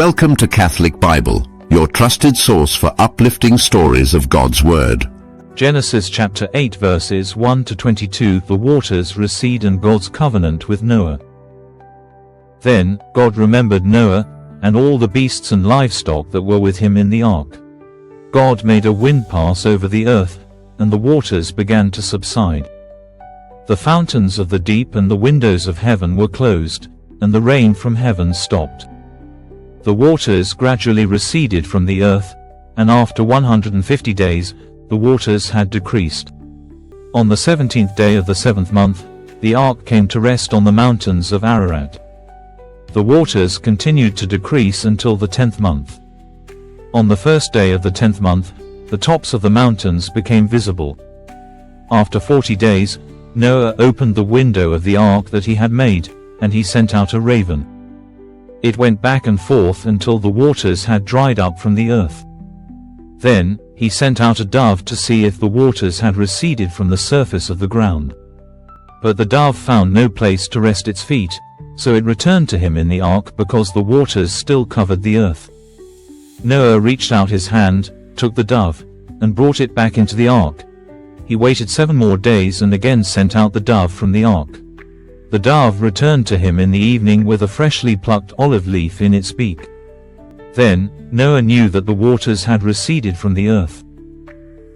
Welcome to Catholic Bible, your trusted source for uplifting stories of God's Word. Genesis chapter 8 verses 1 to 22. The waters recede and God's covenant with Noah. Then God remembered Noah, and all the beasts and livestock that were with him in the ark. God made a wind pass over the earth, and the waters began to subside. The fountains of the deep and the windows of heaven were closed, and the rain from heaven stopped. The waters gradually receded from the earth, and after 150 days, the waters had decreased. On the 17th day of the 7th month, the ark came to rest on the mountains of Ararat. The waters continued to decrease until the 10th month. On the first day of the 10th month, the tops of the mountains became visible. After 40 days, Noah opened the window of the ark that he had made, and he sent out a raven. It went back and forth until the waters had dried up from the earth. Then he sent out a dove to see if the waters had receded from the surface of the ground. But the dove found no place to rest its feet, so it returned to him in the ark because the waters still covered the earth. Noah reached out his hand, took the dove, and brought it back into the ark. He waited 7 more days and again sent out the dove from the ark. The dove returned to him in the evening with a freshly plucked olive leaf in its beak. Then Noah knew that the waters had receded from the earth.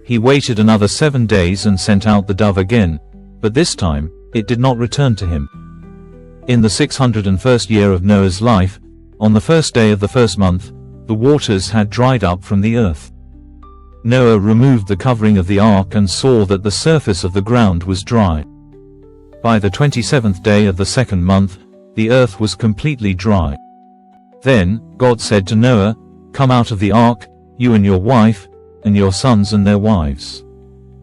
He waited another 7 days and sent out the dove again, but this time it did not return to him. In the 601st year of Noah's life, on the first day of the first month, the waters had dried up from the earth. Noah removed the covering of the ark and saw that the surface of the ground was dry. By the 27th day of the 2nd month, the earth was completely dry. Then God said to Noah, "Come out of the ark, you and your wife, and your sons and their wives.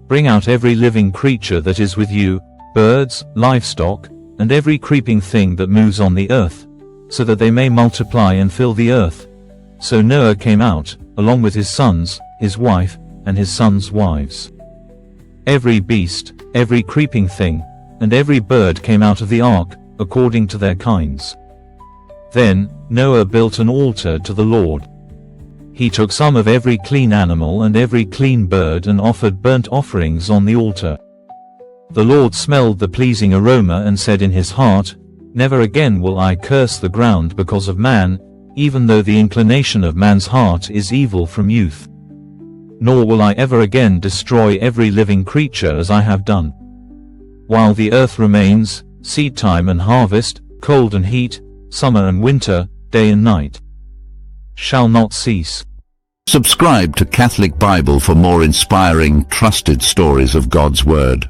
Bring out every living creature that is with you, birds, livestock, and every creeping thing that moves on the earth, so that they may multiply and fill the earth." So Noah came out, along with his sons, his wife, and his sons' wives. Every beast, every creeping thing, and every bird came out of the ark, according to their kinds. Then Noah built an altar to the Lord. He took some of every clean animal and every clean bird and offered burnt offerings on the altar. The Lord smelled the pleasing aroma and said in his heart, "Never again will I curse the ground because of man, even though the inclination of man's heart is evil from youth. Nor will I ever again destroy every living creature as I have done. While the earth remains, seed time and harvest, cold and heat, summer and winter, day and night shall not cease." Subscribe to Catholic Bible for more inspiring, trusted stories of God's Word.